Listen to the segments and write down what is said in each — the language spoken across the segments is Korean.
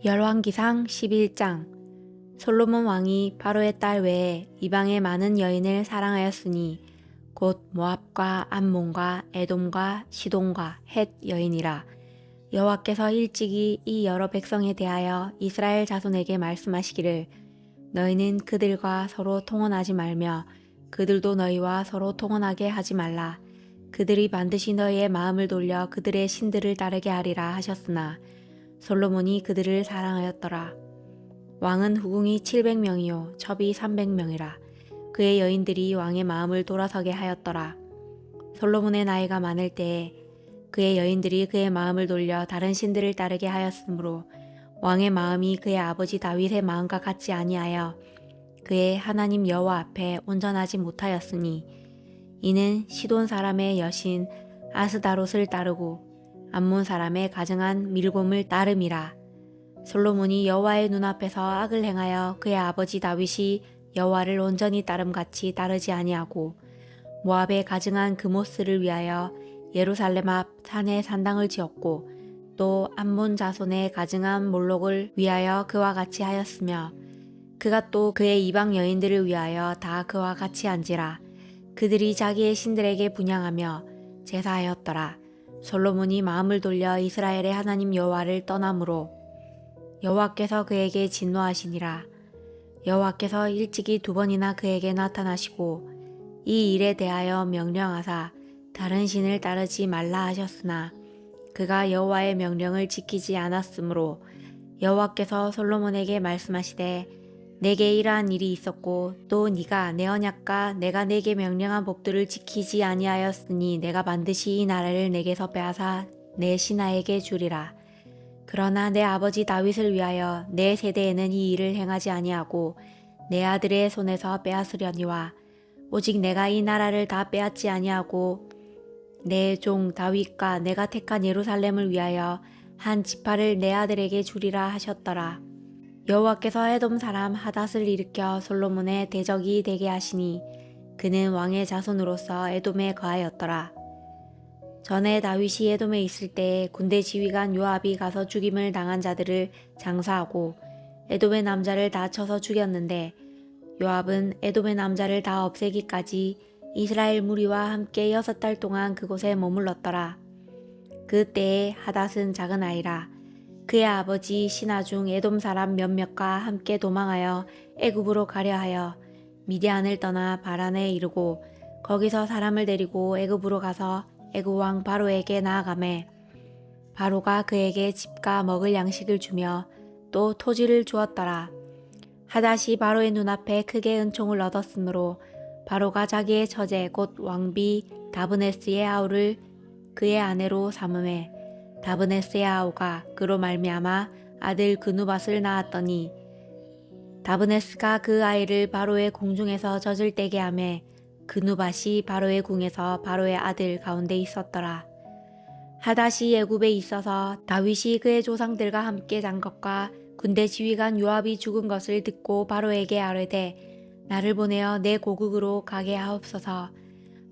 열왕기상 11장. 솔로몬 왕이 바로의 딸 외에 이방의 많은 여인을 사랑하였으니 곧 모압과 암몬과 에돔과 시돈과 헷 여인이라. 여호와께서 일찍이 이 여러 백성에 대하여 이스라엘 자손에게 말씀하시기를 너희는 그들과 서로 통혼하지 말며 그들도 너희와 서로 통혼하게 하지 말라. 그들이 반드시 너희의 마음을 돌려 그들의 신들을 따르게 하리라 하셨으나 솔로몬이 그들을 사랑하였더라. 왕은 후궁이 700명이요 첩이 300명이라. 그의 여인들이 왕의 마음을 돌아서게 하였더라. 솔로몬의 나이가 많을 때에 그의 여인들이 그의 마음을 돌려 다른 신들을 따르게 하였으므로 왕의 마음이 그의 아버지 다윗의 마음과 같지 아니하여 그의 하나님 여호와 앞에 온전하지 못하였으니 이는 시돈 사람의 여신 아스다롯을 따르고 암몬 사람의 가증한 밀곰을 따름이라. 솔로몬이 여호와의 눈앞에서 악을 행하여 그의 아버지 다윗이 여호와를 온전히 따름같이 따르지 아니하고 모압의 가증한 그모스를 위하여 예루살렘 앞 산에 산당을 지었고 또 암몬 자손의 가증한 몰록을 위하여 그와 같이 하였으며 그가 또 그의 이방 여인들을 위하여 다 그와 같이 한지라. 그들이 자기의 신들에게 분향하며 제사하였더라. 솔로몬이 마음을 돌려 이스라엘의 하나님 여호와를 떠나므로 여호와께서 그에게 진노하시니라. 여호와께서 일찍이 2번이나 그에게 나타나시고 이 일에 대하여 명령하사 다른 신을 따르지 말라 하셨으나 그가 여호와의 명령을 지키지 않았으므로 여호와께서 솔로몬에게 말씀하시되 내게 이러한 일이 있었고 또 네가 내 언약과 내가 내게 명령한 법들을 지키지 아니하였으니 내가 반드시 이 나라를 내게서 빼앗아 내 신하에게 주리라. 그러나 내 아버지 다윗을 위하여 내 세대에는 이 일을 행하지 아니하고 내 아들의 손에서 빼앗으려니와 오직 내가 이 나라를 다 빼앗지 아니하고 내 종 다윗과 내가 택한 예루살렘을 위하여 한 지파를 내 아들에게 주리라 하셨더라. 여호와께서 에돔 사람 하닷을 일으켜 솔로몬의 대적이 되게 하시니 그는 왕의 자손으로서 에돔에 거하였더라. 전에 다윗이 에돔에 있을 때에 군대 지휘관 요압이 가서 죽임을 당한 자들을 장사하고 에돔의 남자를 다 쳐서 죽였는데 요압은 에돔의 남자를 다 없애기까지 이스라엘 무리와 함께 6달 동안 그곳에 머물렀더라. 그때에 하닷은 작은 아이라. 그의 아버지 신하 중 에돔 사람 몇몇과 함께 도망하여 애굽으로 가려 하여 미디안을 떠나 바란에 이르고 거기서 사람을 데리고 애굽으로 가서 애굽 왕 바로에게 나아가매 바로가 그에게 집과 먹을 양식을 주며 또 토지를 주었더라. 하닷이 바로의 눈앞에 크게 은총을 얻었으므로 바로가 자기의 처제 곧 왕비 다브네스의 아우를 그의 아내로 삼음해 다브네스의 아우가 그로 말미암아 아들 그누밧을 낳았더니 다브네스가 그 아이를 바로의 궁중에서 젖을 떼게 하매 그누밧이 바로의 궁에서 바로의 아들 가운데 있었더라. 하닷이 애굽에 있어서 다윗이 그의 조상들과 함께 잔 것과 군대 지휘관 요압이 죽은 것을 듣고 바로에게 아뢰되 나를 보내어 내 고국으로 가게 하옵소서.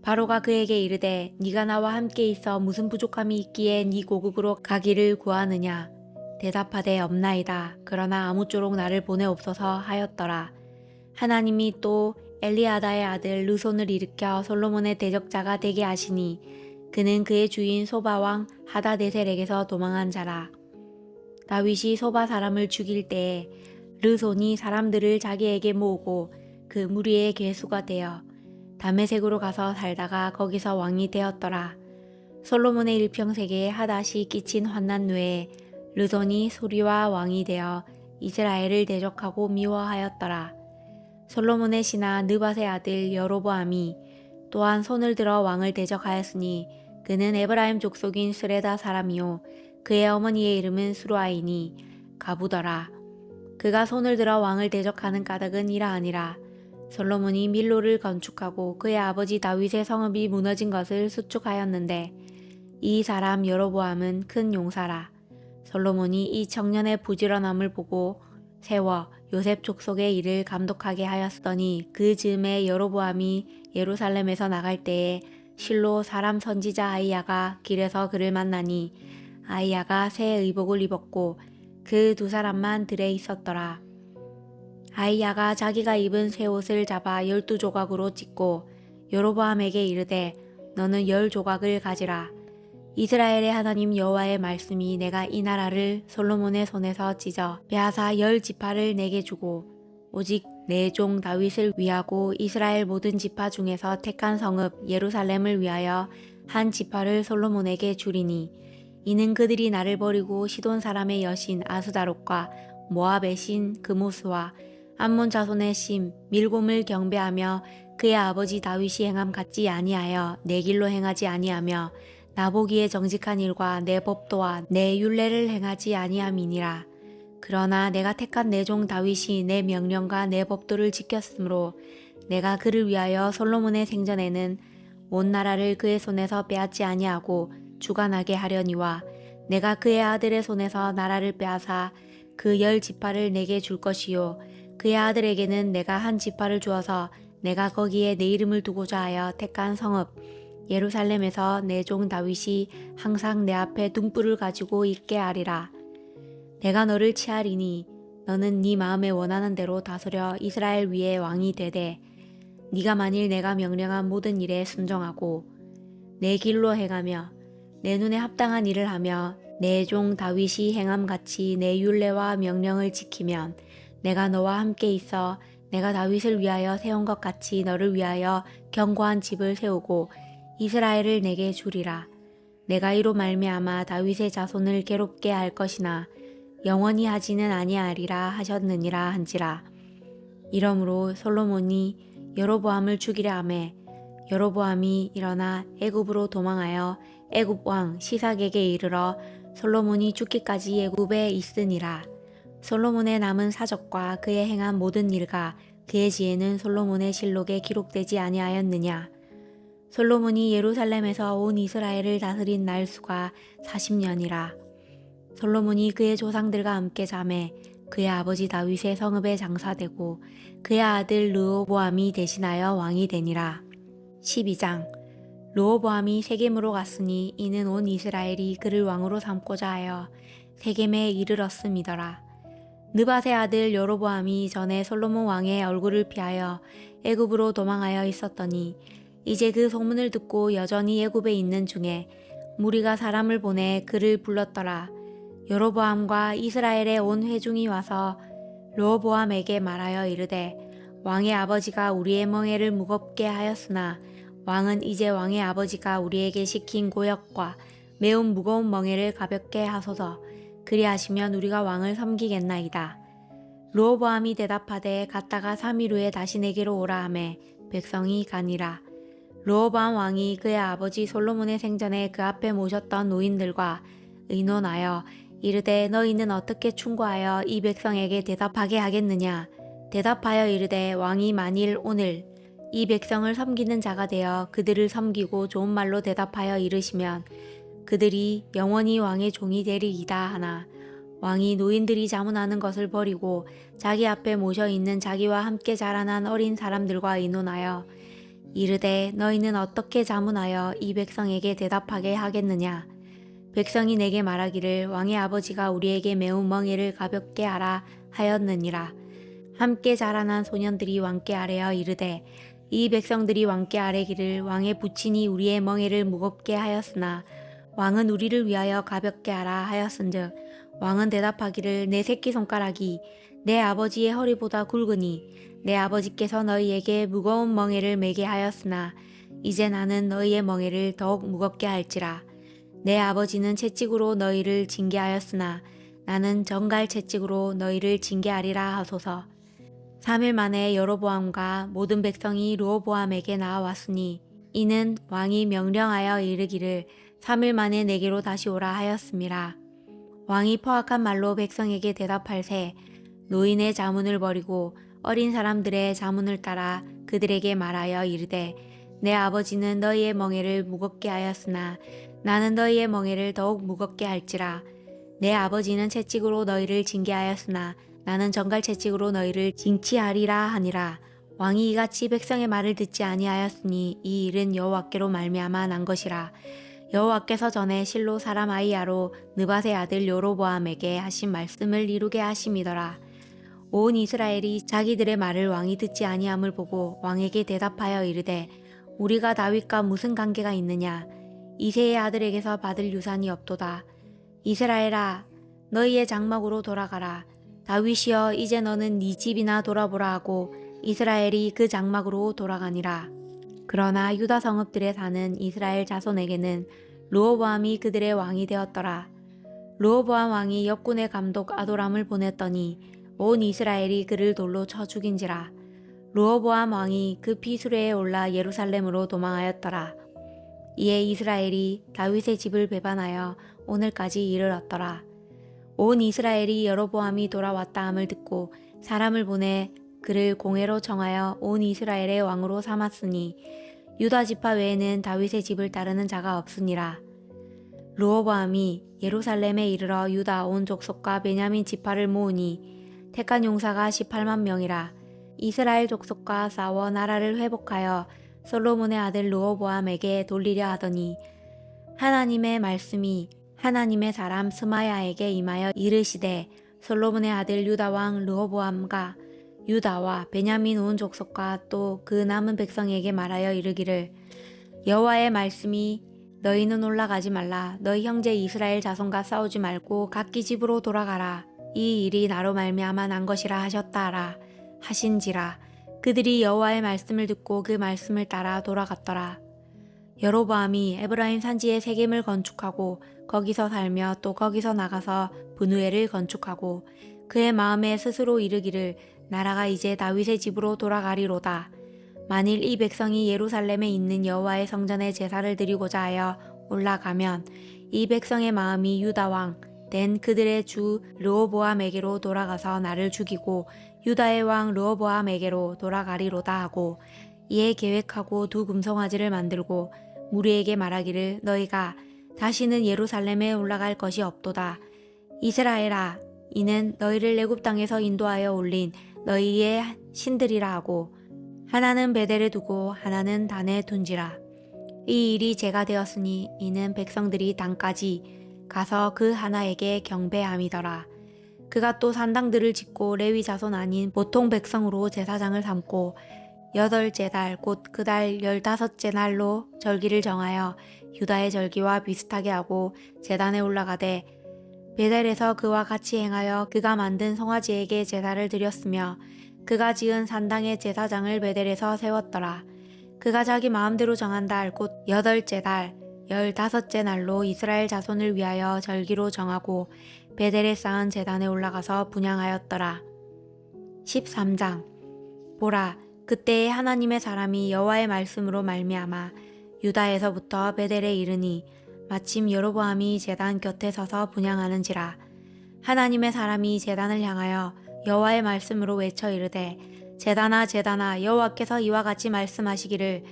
바로가 그에게 이르되 네가 나와 함께 있어 무슨 부족함이 있기에 네 고국으로 가기를 구하느냐. 대답하되 없나이다. 그러나 아무쪼록 나를 보내옵소서 하였더라. 하나님이 또 엘리아다의 아들 르손을 일으켜 솔로몬의 대적자가 되게 하시니 그는 그의 주인 소바왕 하다데셀에게서 도망한 자라. 다윗이 소바 사람을 죽일 때에 르손이 사람들을 자기에게 모으고 그 무리의 괴수가 되어 다메섹으로 가서 살다가 거기서 왕이 되었더라. 솔로몬의 일평생에 하닷이 끼친 환난 외에 르손이 소리와 왕이 되어 이스라엘을 대적하고 미워하였더라. 솔로몬의 신하 느밧의 아들 여로보암이 또한 손을 들어 왕을 대적하였으니 그는 에브라임 족속인 스레다 사람이요 그의 어머니의 이름은 수루아이니 가부더라. 그가 손을 들어 왕을 대적하는 까닭은 이러하니라. 솔로몬이 밀로를 건축하고 그의 아버지 다윗의 성읍이 무너진 것을 수축하였는데 이 사람 여로보암은 큰 용사라. 솔로몬이 이 청년의 부지런함을 보고 세워 요셉 족속의 일을 감독하게 하였으더니 그 즈음에 여로보암이 예루살렘에서 나갈 때에 실로 사람 선지자 아이야가 길에서 그를 만나니 아이야가 새 의복을 입었고 그 두 사람만 들에 있었더라. 아히야가 자기가 입은 새 옷을 잡아 12조각으로 찢고 여로보암에게 이르되 너는 10조각을 가지라. 이스라엘의 하나님 여호와의 말씀이 내가 이 나라를 솔로몬의 손에서 찢어 빼앗아 10지파를 내게 주고 오직 내 종 다윗을 위하고 이스라엘 모든 지파 중에서 택한 성읍 예루살렘을 위하여 한 지파를 솔로몬에게 주리니 이는 그들이 나를 버리고 시돈 사람의 여신 아스다롯과 모압의 신 그모스와 암몬 자손의 심 밀곰을 경배하며 그의 아버지 다윗이 행함 같지 아니하여 내 길로 행하지 아니하며 나보기에 정직한 일과 내 법도와 내 율례를 행하지 아니함이니라. 그러나 내가 택한 내 종 다윗이 내 명령과 내 법도를 지켰으므로 내가 그를 위하여 솔로몬의 생전에는 온 나라를 그의 손에서 빼앗지 아니하고 주관하게 하려니와 내가 그의 아들의 손에서 나라를 빼앗아 그 10지파를 내게 줄 것이요 그의 아들에게는 내가 한 지파를 주어서 내가 거기에 내 이름을 두고자 하여 택한 성읍 예루살렘에서 내 종 다윗이 항상 내 앞에 등불을 가지고 있게 하리라. 내가 너를 취하리니 너는 네 마음에 원하는 대로 다스려 이스라엘 위에 왕이 되되 네가 만일 내가 명령한 모든 일에 순종하고 내 길로 행하며 내 눈에 합당한 일을 하며 내 종 다윗이 행함같이 내 율례와 명령을 지키면 내가 너와 함께 있어 내가 다윗을 위하여 세운 것 같이 너를 위하여 견고한 집을 세우고 이스라엘을 내게 주리라. 내가 이로 말미암아 다윗의 자손을 괴롭게 할 것이나 영원히 하지는 아니하리라 하셨느니라 한지라. 이러므로 솔로몬이 여로보암을 죽이려 하매 여로보암이 일어나 애굽으로 도망하여 애굽 왕 시삭에게 이르러 솔로몬이 죽기까지 애굽에 있으니라. 솔로몬의 남은 사적과 그의 행한 모든 일과 그의 지혜는 솔로몬의 실록에 기록되지 아니하였느냐. 솔로몬이 예루살렘에서 온 이스라엘을 다스린 날수가 40년이라. 솔로몬이 그의 조상들과 함께 잠에 그의 아버지 다윗의 성읍에 장사되고 그의 아들 르호보암이 대신하여 왕이 되니라. 12장 르호보암이 세겜으로 갔으니 이는 온 이스라엘이 그를 왕으로 삼고자 하여 세겜에 이르렀음이더라. 느밧의 아들 여로보암이 전에 솔로몬 왕의 얼굴을 피하여 애굽으로 도망하여 있었더니 이제 그 소문을 듣고 여전히 애굽에 있는 중에 무리가 사람을 보내 그를 불렀더라. 여로보암과 이스라엘의 온 회중이 와서 르호보암에게 말하여 이르되 왕의 아버지가 우리의 멍에를 무겁게 하였으나 왕은 이제 왕의 아버지가 우리에게 시킨 고역과 매우 무거운 멍에를 가볍게 하소서. 그리하시면 우리가 왕을 섬기겠나이다. 르호보암이 대답하되 갔다가 3일 후에 다시 내게로 오라 하매 백성이 가니라. 르호보암 왕이 그의 아버지 솔로몬의 생전에 그 앞에 모셨던 노인들과 의논하여 이르되 너희는 어떻게 충고하여 이 백성에게 대답하게 하겠느냐. 대답하여 이르되 왕이 만일 오늘 이 백성을 섬기는 자가 되어 그들을 섬기고 좋은 말로 대답하여 이르시면 그들이 영원히 왕의 종이 되리이다 하나 왕이 노인들이 자문하는 것을 버리고 자기 앞에 모셔 있는 자기와 함께 자라난 어린 사람들과 의논하여 이르되 너희는 어떻게 자문하여 이 백성에게 대답하게 하겠느냐. 백성이 내게 말하기를 왕의 아버지가 우리에게 매우 멍에를 가볍게 하라 하였느니라. 함께 자라난 소년들이 왕께 아뢰어 이르되 이 백성들이 왕께 아뢰기를 왕의 부친이 우리의 멍에를 무겁게 하였으나 왕은 우리를 위하여 가볍게 하라 하였은즉 왕은 대답하기를 내 새끼손가락이 내 아버지의 허리보다 굵으니 내 아버지께서 너희에게 무거운 멍에를 매게 하였으나 이제 나는 너희의 멍에를 더욱 무겁게 할지라. 내 아버지는 채찍으로 너희를 징계하였으나 나는 정갈 채찍으로 너희를 징계하리라 하소서. 3일 만에 여로보암과 모든 백성이 르호보암에게 나아왔으니 이는 왕이 명령하여 이르기를 3일 만에 내게로 다시 오라 하였음이라. 왕이 포악한 말로 백성에게 대답할새 노인의 자문을 버리고 어린 사람들의 자문을 따라 그들에게 말하여 이르되 내 아버지는 너희의 멍에를 무겁게 하였으나 나는 너희의 멍에를 더욱 무겁게 할지라. 내 아버지는 채찍으로 너희를 징계하였으나 나는 정갈 채찍으로 너희를 징치하리라 하니라. 왕이 이같이 백성의 말을 듣지 아니하였으니 이 일은 여호와께로 말미암아 난 것이라. 여호와께서 전에 실로 사람 아이야로 느밧의 아들 여로보암에게 하신 말씀을 이루게 하심이더라. 온 이스라엘이 자기들의 말을 왕이 듣지 아니함을 보고 왕에게 대답하여 이르되 우리가 다윗과 무슨 관계가 있느냐? 이새의 아들에게서 받을 유산이 없도다. 이스라엘아, 너희의 장막으로 돌아가라. 다윗이여, 이제 너는 네 집이나 돌아보라 하고 이스라엘이 그 장막으로 돌아가니라. 그러나 유다 성읍들에 사는 이스라엘 자손에게는 르호보암이 그들의 왕이 되었더라. 르호보암 왕이 역군의 감독 아도람을 보냈더니 온 이스라엘이 그를 돌로 쳐 죽인지라. 르호보암 왕이 급히 수레에 올라 예루살렘으로 도망하였더라. 이에 이스라엘이 다윗의 집을 배반하여 오늘까지 이르렀더라. 온 이스라엘이 여로보암이 돌아왔다 함을 듣고 사람을 보내 그를 공회로 청하여 온 이스라엘의 왕으로 삼았으니 유다 지파 외에는 다윗의 집을 따르는 자가 없으니라. 르호보암이 예루살렘에 이르러 유다 온 족속과 베냐민 지파를 모으니 택한 용사가 18만 명이라. 이스라엘 족속과 싸워 나라를 회복하여 솔로몬의 아들 르호보암에게 돌리려 하더니 하나님의 말씀이 하나님의 사람 스마야에게 임하여 이르시되 솔로몬의 아들 유다 왕 르호보암과 유다와 베냐민 온 족속과 또 그 남은 백성에게 말하여 이르기를 여호와의 말씀이 너희는 올라가지 말라. 너희 형제 이스라엘 자손과 싸우지 말고 각기 집으로 돌아가라. 이 일이 나로 말미암아 난 것이라 하셨다 하라 하신지라. 그들이 여호와의 말씀을 듣고 그 말씀을 따라 돌아갔더라. 여로보암이 에브라임 산지에 세겜을 건축하고 거기서 살며 또 거기서 나가서 브누엘을 건축하고 그의 마음에 스스로 이르기를 나라가 이제 다윗의 집으로 돌아가리로다. 만일 이 백성이 예루살렘에 있는 여호와의 성전에 제사를 드리고자 하여 올라가면 이 백성의 마음이 유다 왕 된 그들의 주 르호보암에게로 돌아가서 나를 죽이고 유다의 왕 르호보암에게로 돌아가리로다 하고 이에 계획하고 두 금송아지를 만들고 무리에게 말하기를 너희가 다시는 예루살렘에 올라갈 것이 없도다. 이스라엘아, 이는 너희를 애굽 땅에서 인도하여 올린 너희의 신들이라 하고 하나는 베델에 두고 하나는 단에 둔지라. 이 일이 제가 되었으니 이는 백성들이 단까지 가서 그 하나에게 경배함이더라. 그가 또 산당들을 짓고 레위 자손 아닌 보통 백성으로 제사장을 삼고 8째 달 곧 그 달 15째 날로 절기를 정하여 유다의 절기와 비슷하게 하고 제단에 올라가되 베델에서 그와 같이 행하여 그가 만든 송아지에게 제사를 드렸으며 그가 지은 산당의 제사장을 베델에서 세웠더라. 그가 자기 마음대로 정한 달 곧 8째 달 15째 날로 이스라엘 자손을 위하여 절기로 정하고 베델에 쌓은 제단에 올라가서 분향하였더라. 13장. 보라, 그때에 하나님의 사람이 여호와의 말씀으로 말미암아 유다에서부터 베델에 이르니 마침 여로보암이 제단 곁에 서서 분향하는지라. 하나님의 사람이 제단을 향하여 여호와의 말씀으로 외쳐 이르되 제단아 제단아, 여호와께서 이와 같이 말씀하시기를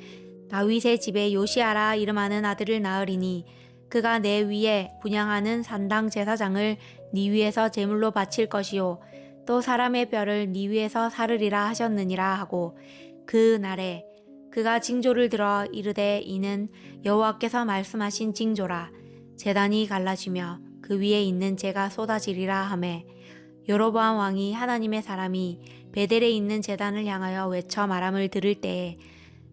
다윗의 집에 요시아라 이름하는 아들을 낳으리니 그가 내 위에 분향하는 산당 제사장을 네 위에서 제물로 바칠 것이요 또 사람의 뼈를 네 위에서 사르리라 하셨느니라 하고 그 날에 그가 징조를 들어 이르되 이는 여호와께서 말씀하신 징조라. 제단이 갈라지며 그 위에 있는 재가 쏟아지리라 하매 여로보암 왕이 하나님의 사람이 베델에 있는 제단을 향하여 외쳐 말함을 들을 때에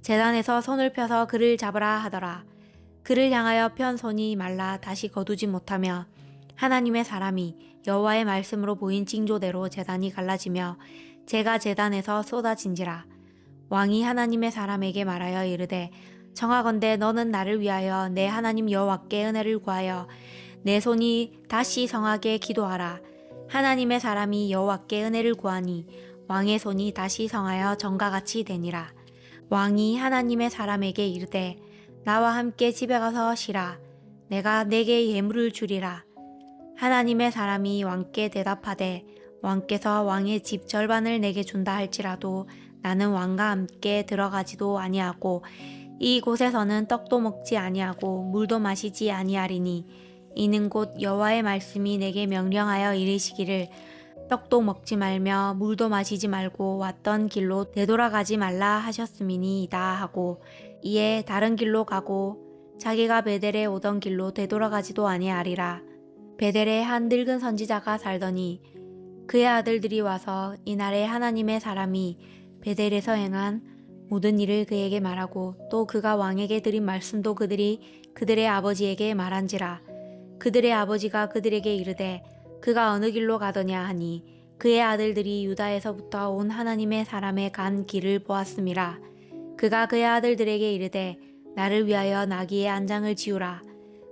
제단에서 손을 펴서 그를 잡으라 하더라. 그를 향하여 편 손이 말라 다시 거두지 못하며 하나님의 사람이 여호와의 말씀으로 보인 징조대로 제단이 갈라지며 재가 제단에서 쏟아진지라. 왕이 하나님의 사람에게 말하여 이르되 청하건대 너는 나를 위하여 내 하나님 여호와께 은혜를 구하여 내 손이 다시 성하게 기도하라. 하나님의 사람이 여호와께 은혜를 구하니 왕의 손이 다시 성하여 전과 같이 되니라. 왕이 하나님의 사람에게 이르되 나와 함께 집에 가서 쉬라. 내가 내게 예물을 주리라. 하나님의 사람이 왕께 대답하되 왕께서 왕의 집 절반을 내게 준다 할지라도 나는 왕과 함께 들어가지도 아니하고 이 곳에서는 떡도 먹지 아니하고 물도 마시지 아니하리니 이는 곧 여호와의 말씀이 내게 명령하여 이르시기를 떡도 먹지 말며 물도 마시지 말고 왔던 길로 되돌아가지 말라 하셨음이니이다 하고 이에 다른 길로 가고 자기가 베델에 오던 길로 되돌아가지도 아니하리라. 베델에 한 늙은 선지자가 살더니 그의 아들들이 와서 이날에 하나님의 사람이 베델에서 행한 모든 일을 그에게 말하고 또 그가 왕에게 드린 말씀도 그들이 그들의 아버지에게 말한지라. 그들의 아버지가 그들에게 이르되 그가 어느 길로 가더냐 하니 그의 아들들이 유다에서부터 온 하나님의 사람의 간 길을 보았음이라. 그가 그의 아들들에게 이르되 나를 위하여 나귀의 안장을 지우라.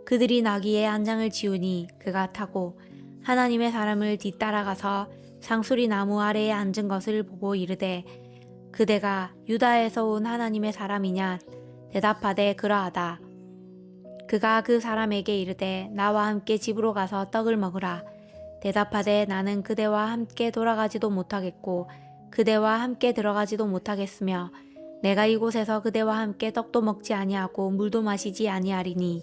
그들이 나귀의 안장을 지우니 그가 타고 하나님의 사람을 뒤따라가서 상수리 나무 아래에 앉은 것을 보고 이르되 그대가 유다에서 온 하나님의 사람이냐? 대답하되 그러하다. 그가 그 사람에게 이르되 나와 함께 집으로 가서 떡을 먹으라. 대답하되 나는 그대와 함께 돌아가지도 못하겠고 그대와 함께 들어가지도 못하겠으며 내가 이곳에서 그대와 함께 떡도 먹지 아니하고 물도 마시지 아니하리니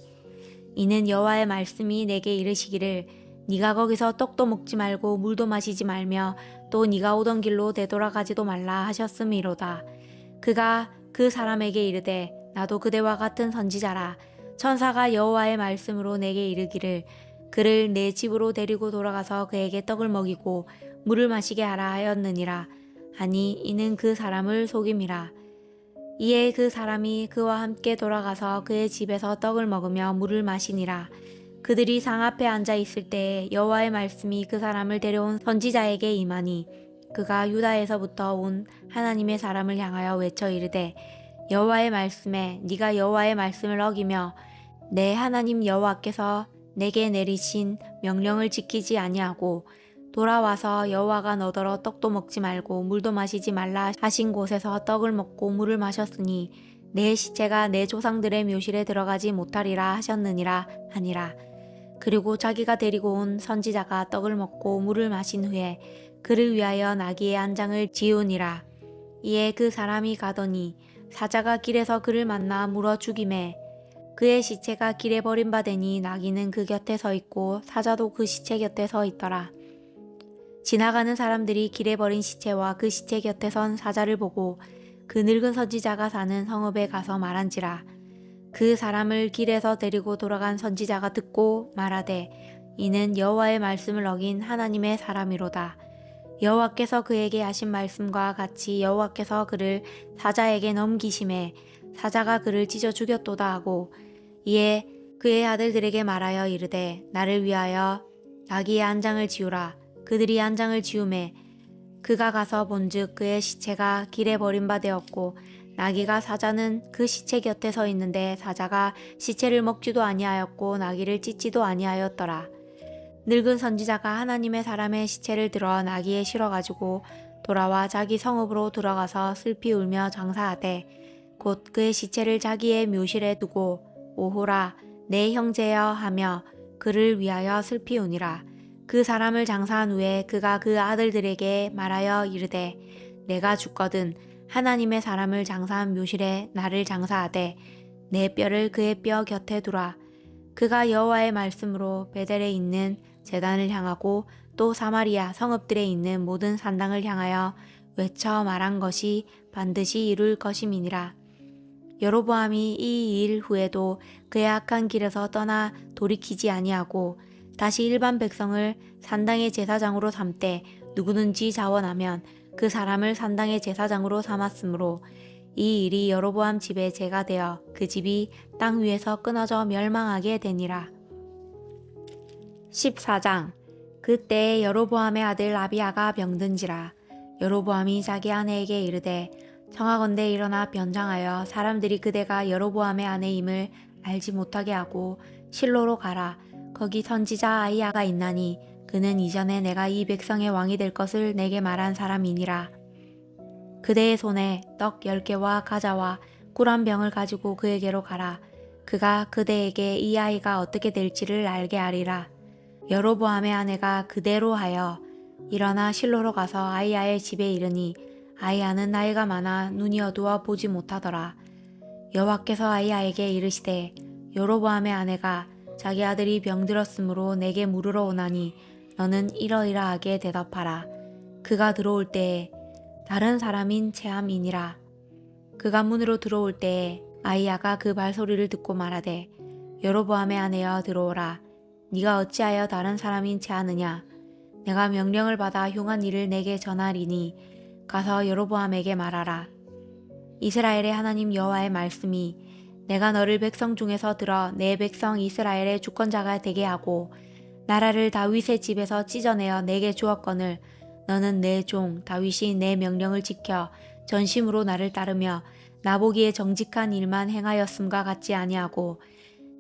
이는 여호와의 말씀이 내게 이르시기를 네가 거기서 떡도 먹지 말고 물도 마시지 말며 또 네가 오던 길로 되돌아가지도 말라 하셨음이로다. 그가 그 사람에게 이르되 나도 그대와 같은 선지자라. 천사가 여호와의 말씀으로 내게 이르기를 그를 내 집으로 데리고 돌아가서 그에게 떡을 먹이고 물을 마시게 하라 하였느니라. 하니 이는 그 사람을 속임이라. 이에 그 사람이 그와 함께 돌아가서 그의 집에서 떡을 먹으며 물을 마시니라. 그들이 상 앞에 앉아 있을 때에 여호와의 말씀이 그 사람을 데려온 선지자에게 임하니 그가 유다에서부터 온 하나님의 사람을 향하여 외쳐 이르되 여호와의 말씀에 네가 여호와의 말씀을 어기며 내 하나님 여호와께서 내게 내리신 명령을 지키지 아니하고 돌아와서 여호와가 너더러 떡도 먹지 말고 물도 마시지 말라 하신 곳에서 떡을 먹고 물을 마셨으니 내 시체가 내 조상들의 묘실에 들어가지 못하리라 하셨느니라 하니라. 그리고 자기가 데리고 온 선지자가 떡을 먹고 물을 마신 후에 그를 위하여 나귀의 안장을 지우니라. 이에 그 사람이 가더니 사자가 길에서 그를 만나 물어 죽이매 그의 시체가 길에 버림받으니 나귀는 그 곁에 서 있고 사자도 그 시체 곁에 서 있더라. 지나가는 사람들이 길에 버린 시체와 그 시체 곁에 선 사자를 보고 그 늙은 선지자가 사는 성읍에 가서 말한지라. 그 사람을 길에서 데리고 돌아간 선지자가 듣고 말하되 이는 여호와의 말씀을 어긴 하나님의 사람이로다. 여호와께서 그에게 하신 말씀과 같이 여호와께서 그를 사자에게 넘기심에 사자가 그를 찢어 죽였도다 하고 이에 그의 아들들에게 말하여 이르되 나를 위하여 나귀의 안장을 지우라. 그들이 안장을 지우매 그가 가서 본즉 그의 시체가 길에 버림바 되었고 나귀가 사자는 그 시체 곁에 서 있는데 사자가 시체를 먹지도 아니하였고 나귀를 찢지도 아니하였더라. 늙은 선지자가 하나님의 사람의 시체를 들어 나귀에 실어가지고 돌아와 자기 성읍으로 들어가서 슬피 울며 장사하되 곧 그의 시체를 자기의 묘실에 두고 오호라 내 형제여 하며 그를 위하여 슬피 우니라. 그 사람을 장사한 후에 그가 그 아들들에게 말하여 이르되 내가 죽거든 하나님의 사람을 장사한 묘실에 나를 장사하되 내 뼈를 그의 뼈 곁에 두라. 그가 여호와의 말씀으로 베델에 있는 제단을 향하고 또 사마리아 성읍들에 있는 모든 산당을 향하여 외쳐 말한 것이 반드시 이룰 것임이니라. 여로보암이 이 일 후에도 그의 악한 길에서 떠나 돌이키지 아니하고 다시 일반 백성을 산당의 제사장으로 삼되 누구든지 자원하면 그 사람을 산당의 제사장으로 삼았으므로 이 일이 여로보암 집의 죄가 되어 그 집이 땅 위에서 끊어져 멸망하게 되니라. 14장. 그때에 여로보암의 아들 아비야가 병든지라. 여로보암이 자기 아내에게 이르되 청하건대 일어나 변장하여 사람들이 그대가 여로보암의 아내임을 알지 못하게 하고 실로로 가라. 거기 선지자 아히야가 있나니 그는 이전에 내가 이 백성의 왕이 될 것을 내게 말한 사람이니라. 그대의 손에 떡 10개와 가자와 꿀 한 병을 가지고 그에게로 가라. 그가 그대에게 이 아이가 어떻게 될지를 알게 하리라. 여로보암의 아내가 그대로 하여 일어나 실로로 가서 아히야의 집에 이르니 아히야는 나이가 많아 눈이 어두워 보지 못하더라. 여호와께서 아히야에게 이르시되 여로보암의 아내가 자기 아들이 병들었으므로 내게 물으러 오나니 너는 이러이러하게 대답하라. 그가 들어올 때에 다른 사람인 체함이니라. 그가 문으로 들어올 때에 아이야가 그 발소리를 듣고 말하되 여로보암의 아내여 들어오라. 네가 어찌하여 다른 사람인 채 하느냐. 내가 명령을 받아 흉한 일을 내게 전하리니 가서 여로보암에게 말하라. 이스라엘의 하나님 여호와의 말씀이 내가 너를 백성 중에서 들어 내 백성 이스라엘의 주권자가 되게 하고 나라를 다윗의 집에서 찢어내어 내게 주었거늘 너는 내 종 다윗이 내 명령을 지켜 전심으로 나를 따르며 나보기에 정직한 일만 행하였음과 같지 아니하고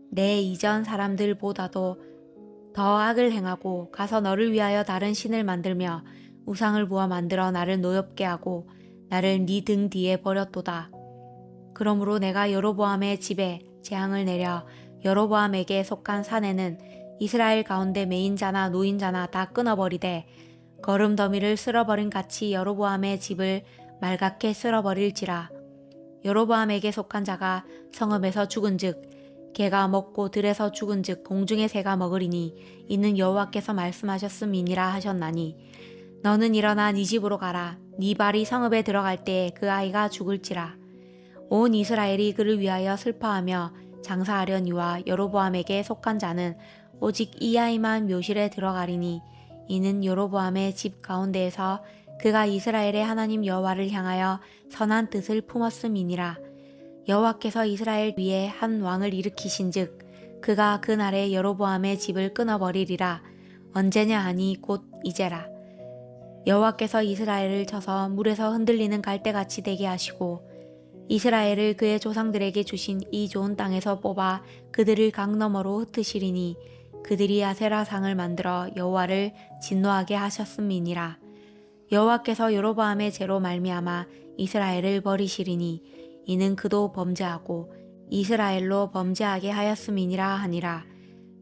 내 이전 사람들보다도 더 악을 행하고 가서 너를 위하여 다른 신을 만들며 우상을 부어 만들어 나를 노엽게 하고 나를 네 등 뒤에 버렸도다. 그러므로 내가 여로보암의 집에 재앙을 내려 여로보암에게 속한 산에는 이스라엘 가운데 매인자나 노인자나 다 끊어버리되 거름더미를 쓸어버린 같이 여로보암의 집을 말갛게 쓸어버릴지라. 여로보암에게 속한 자가 성읍에서 죽은즉 개가 먹고 들에서 죽은즉 공중의 새가 먹으리니 이는 여호와께서 말씀하셨음이니라 하셨나니 너는 일어나 네 집으로 가라. 네 발이 성읍에 들어갈 때에 그 아이가 죽을지라. 온 이스라엘이 그를 위하여 슬퍼하며 장사하려니와 여로보암에게 속한 자는 오직 이 아이만 묘실에 들어가리니 이는 여로보암의 집 가운데에서 그가 이스라엘의 하나님 여호와를 향하여 선한 뜻을 품었음이니라. 여호와께서 이스라엘 위에 한 왕을 일으키신즉 그가 그날에 여로보암의 집을 끊어버리리라. 언제냐 하니 곧 이제라. 여호와께서 이스라엘을 쳐서 물에서 흔들리는 갈대같이 되게 하시고 이스라엘을 그의 조상들에게 주신 이 좋은 땅에서 뽑아 그들을 강 너머로 흩으시리니 그들이 아세라상을 만들어 여호와를 진노하게 하셨음이니라. 여호와께서 여로보암의 죄로 말미암아 이스라엘을 버리시리니 이는 그도 범죄하고 이스라엘로 범죄하게 하였음이니라 하니라.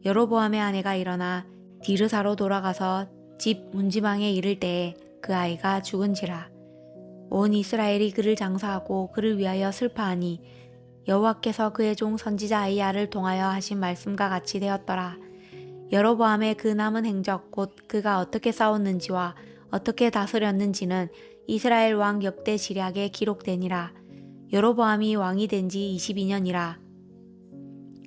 여로보암의 아내가 일어나 디르사로 돌아가서 집 문지방에 이를 때에 그 아이가 죽은지라. 온 이스라엘이 그를 장사하고 그를 위하여 슬퍼하니 여호와께서 그의 종 선지자 아이야를 통하여 하신 말씀과 같이 되었더라. 여로보암의 그 남은 행적 곧 그가 어떻게 싸웠는지와 어떻게 다스렸는지는 이스라엘 왕 역대 지략에 기록되니라. 여로보암이 왕이 된 지 22년이라.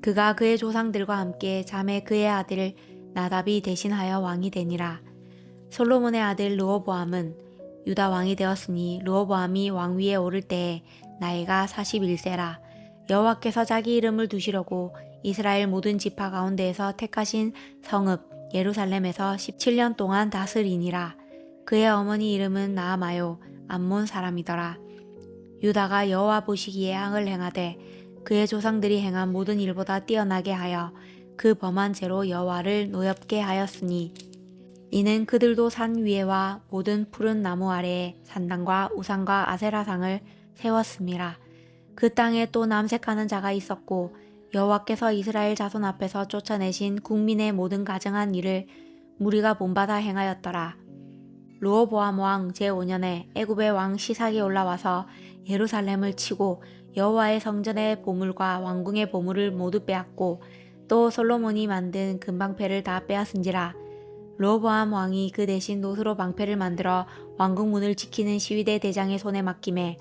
그가 그의 조상들과 함께 잠에 그의 아들 나답이 대신하여 왕이 되니라. 솔로몬의 아들 르호보암은 유다 왕이 되었으니 르호보암이 왕위에 오를 때에 나이가 41세라. 여호와께서 자기 이름을 두시려고 이스라엘 모든 지파 가운데에서 택하신 성읍 예루살렘에서 17년 동안 다스리니라. 그의 어머니 이름은 나아마요 암몬 사람이더라. 유다가 여호와 보시기에 악을 행하되 그의 조상들이 행한 모든 일보다 뛰어나게 하여 그 범한 죄로 여호와를 노엽게 하였으니 이는 그들도 산 위에와 모든 푸른 나무 아래에 산당과 우상과 아세라상을 세웠음이라. 그 땅에 또 남색하는 자가 있었고 여호와께서 이스라엘 자손 앞에서 쫓아내신 국민의 모든 가증한 일을 무리가 본받아 행하였더라. 르호보암 왕 제5년에 애굽의 왕 시삭이 올라와서 예루살렘을 치고 여호와의 성전의 보물과 왕궁의 보물을 모두 빼앗고 또 솔로몬이 만든 금방패를 다 빼앗은지라. 르호보암 왕이 그 대신 노스로 방패를 만들어 왕궁 문을 지키는 시위대 대장의 손에 맡김에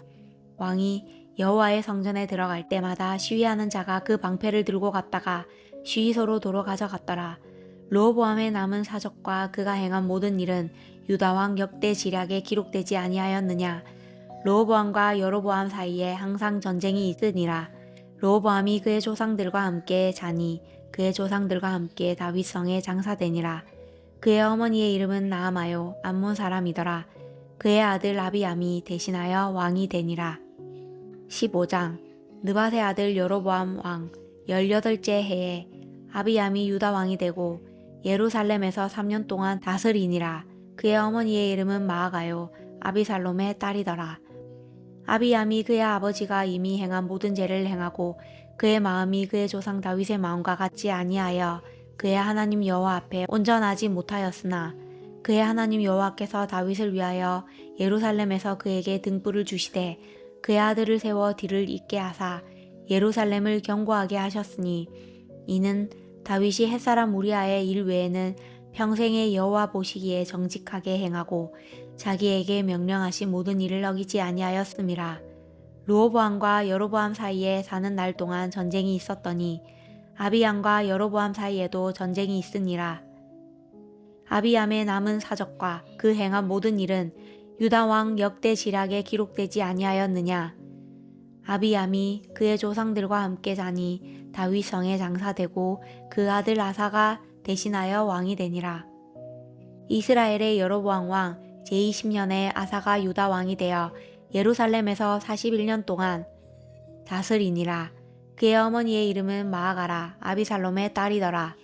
왕이 여호와의 성전에 들어갈 때마다 시위하는 자가 그 방패를 들고 갔다가 시위소로 도로 가져갔더라. 르호보암의 남은 사적과 그가 행한 모든 일은 유다 왕 역대 지략에 기록되지 아니하였느냐. 르호보암과 여로보암 사이에 항상 전쟁이 있으니라. 르호보암이 그의 조상들과 함께 자니 그의 조상들과 함께 다윗성에 장사되니라. 그의 어머니의 이름은 나아마요 암몬 사람이더라. 그의 아들 아비암이 대신하여 왕이 되니라. 15장 느밧의 아들 여로보암 왕 18째 해에 아비암이 유다 왕이 되고 예루살렘에서 3년 동안 다스리니라. 그의 어머니의 이름은 마아가요 아비살롬의 딸이더라. 아비암이 그의 아버지가 이미 행한 모든 죄를 행하고 그의 마음이 그의 조상 다윗의 마음과 같지 아니하여 그의 하나님 여호와 앞에 온전하지 못하였으나 그의 하나님 여호와께서 다윗을 위하여 예루살렘에서 그에게 등불을 주시되 그의 아들을 세워 뒤를 잇게 하사 예루살렘을 견고하게 하셨으니 이는 다윗이 햇사람 우리아의 일 외에는 평생에 여호와 보시기에 정직하게 행하고 자기에게 명령하신 모든 일을 어기지 아니하였음이라. 르호보암과 여로보암 사이에 사는 날 동안 전쟁이 있었더니 아비암과 여로보암 사이에도 전쟁이 있으니라. 아비암의 남은 사적과 그 행한 모든 일은 유다 왕 역대 지략에 기록되지 아니하였느냐. 아비암이 그의 조상들과 함께 자니 다윗 성에 장사되고 그 아들 아사가 대신하여 왕이 되니라. 이스라엘의 여로보암 왕 제20년에 아사가 유다 왕이 되어 예루살렘에서 41년 동안 다스리니라. 그의 어머니의 이름은 마아가라 아비살롬의 딸이더라.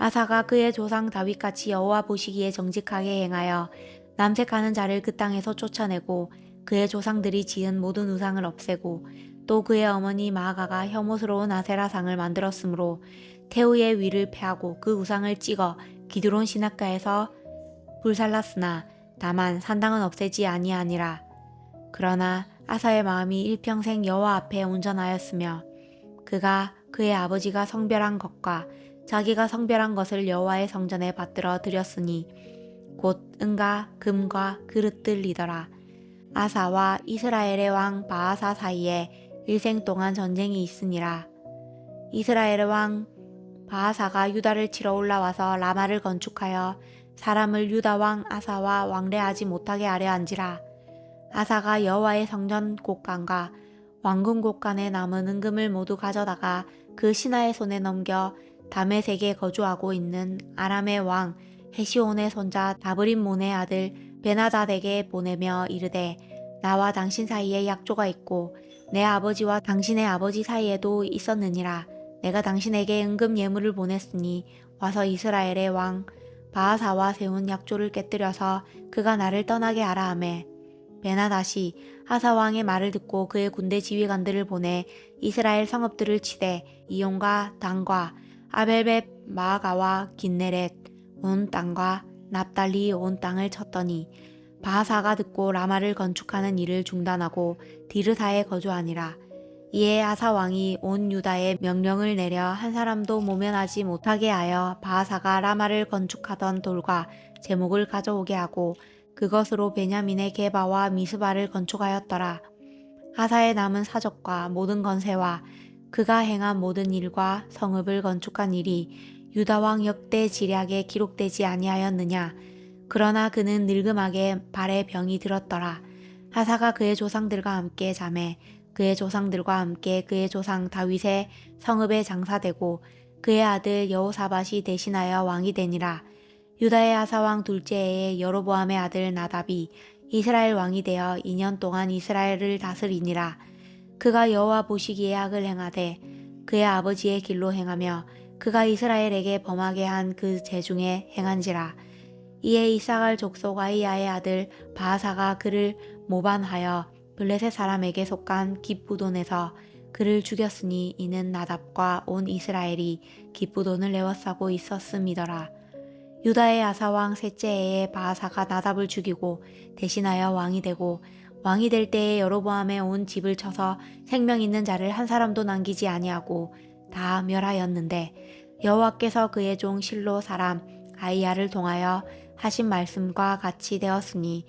아사가 그의 조상 다윗같이 여호와 보시기에 정직하게 행하여 남색하는 자를 그 땅에서 쫓아내고 그의 조상들이 지은 모든 우상을 없애고 또 그의 어머니 마아가가 혐오스러운 아세라상을 만들었으므로 태우의 위를 패하고 그 우상을 찍어 기드론 시냇가에서 불살랐으나 다만 산당은 없애지 아니하니라. 그러나 아사의 마음이 일평생 여호와 앞에 온전하였으며 그가 그의 아버지가 성별한 것과 자기가 성별한 것을 여호와의 성전에 받들어 드렸으니 곧 은과 금과 그릇들이더라. 아사와 이스라엘의 왕 바아사 사이에 일생 동안 전쟁이 있으니라. 이스라엘의 왕 바아사가 유다를 치러 올라와서 라마를 건축하여 사람을 유다 왕 아사와 왕래하지 못하게 하려 한지라. 아사가 여호와의 성전 곳간과 왕궁 곳간에 남은 은금을 모두 가져다가 그 신하의 손에 넘겨 다메섹에 거주하고 있는 아람의 왕 헤시온의 손자 다브림몬의 아들 베나다덱에 보내며 이르되 나와 당신 사이에 약조가 있고 내 아버지와 당신의 아버지 사이에도 있었느니라. 내가 당신에게 은금 예물을 보냈으니 와서 이스라엘의 왕 바아사와 세운 약조를 깨뜨려서 그가 나를 떠나게 하라 하매 베나닷이 아사 왕의 말을 듣고 그의 군대 지휘관들을 보내 이스라엘 성읍들을 치되 이온과 단과 아벨벳 마아가와 긴네렛 온 땅과 납달리 온 땅을 쳤더니 바하사가 듣고 라마를 건축하는 일을 중단하고 디르사에 거주하니라. 이에 아사 왕이 온 유다에 명령을 내려 한 사람도 모면하지 못하게 하여 바하사가 라마를 건축하던 돌과 제목을 가져오게 하고 그것으로 베냐민의 게바와 미스바를 건축하였더라. 아사의 남은 사적과 모든 건세와 그가 행한 모든 일과 성읍을 건축한 일이 유다 왕 역대 지략에 기록되지 아니하였느냐. 그러나 그는 늙음하게 발에 병이 들었더라. 아사가 그의 조상들과 함께 자매 그의 조상들과 함께 그의 조상 다윗의 성읍에 장사되고 그의 아들 여호사밧이 대신하여 왕이 되니라. 유다의 아사 왕 둘째 해에 여로보암의 아들 나답이 이스라엘 왕이 되어 2년 동안 이스라엘을 다스리니라. 그가 여호와 보시기에 악을 행하되 그의 아버지의 길로 행하며 그가 이스라엘에게 범하게 한 그 죄 중에 행한지라. 이에 이사갈 족속 아이야의 아들 바하사가 그를 모반하여 블레셋 사람에게 속한 깁부돈에서 그를 죽였으니 이는 나답과 온 이스라엘이 깁부돈을 에워싸고 있었음이더라. 유다의 아사왕 셋째 해에 바하사가 나답을 죽이고 대신하여 왕이 되고 왕이 될 때에 여로보암의 온 집을 쳐서 생명 있는 자를 한 사람도 남기지 아니하고 다 멸하였는데 여호와께서 그의 종 실로 사람 아이야를 통하여 하신 말씀과 같이 되었으니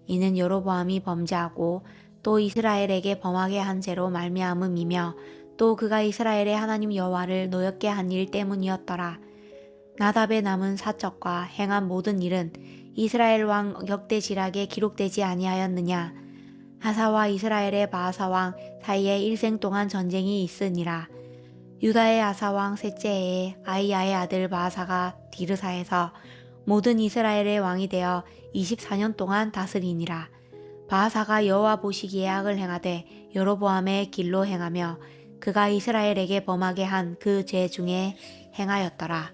이는 여로보암이 범죄하고 또 이스라엘에게 범하게 한 죄로 말미암음이며 또 그가 이스라엘의 하나님 여호와를 노엽게 한 일 때문이었더라. 나답의 남은 사적과 행한 모든 일은 이스라엘 왕 역대 지략에 기록되지 아니하였느냐. 아사와 이스라엘의 바하사 왕 사이에 일생 동안 전쟁이 있으니라. 유다의 아사 왕 셋째 해에 아이야의 아들 바하사가 디르사에서 모든 이스라엘의 왕이 되어 24년 동안 다스리니라. 바하사가 여호와 보시기에 악을 행하되 여로보암의 길로 행하며 그가 이스라엘에게 범하게 한 그 죄 중에 행하였더라.